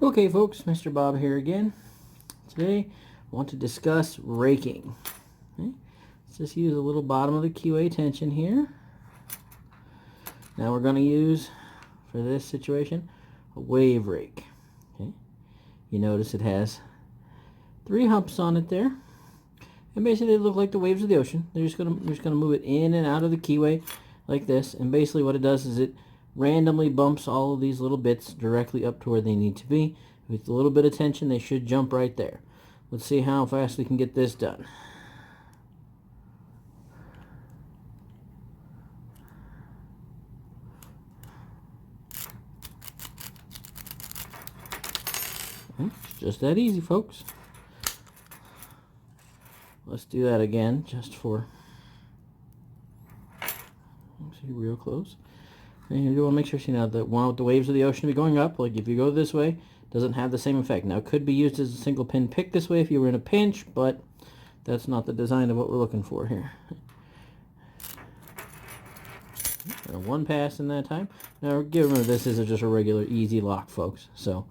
Okay folks, Mr. Bob here again. Today I want to discuss raking. Okay? Let's just use a little bottom of the keyway tension here. Now we're going to use, for this situation, a wave rake. Okay? You notice it has 3 humps on it there. And basically they look like the waves of the ocean. You're just gonna move it in and out of the keyway like this. And basically what it does is it randomly bumps all of these little bits directly up to where they need to be. With a little bit of tension, they should jump right there. Let's see how fast we can get this done. It's just that easy, folks. Let's do that again, just for, see real close. And you want to make sure, see now, the one with the waves of the ocean be going up. Like if you go this way, doesn't have the same effect. Now it could be used as a single pin pick this way if you were in a pinch, but that's not the design of what we're looking for here. And 1 pass in that time. Now remember, this is just a regular easy lock, folks. So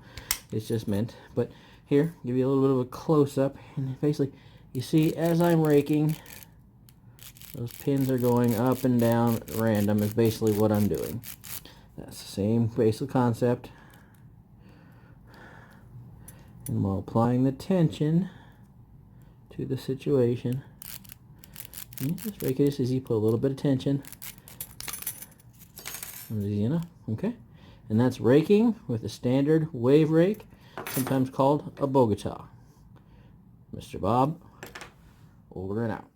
it's just meant. But here, give you a little bit of a close-up, and basically, you see as I'm raking, those pins are going up and down random is basically what I'm doing. That's the same basic concept. And while applying the tension to the situation, just rake it as easy, put a little bit of tension. Easy enough, okay? And that's raking with a standard wave rake, sometimes called a Bogota. Mr. Bob, over and out.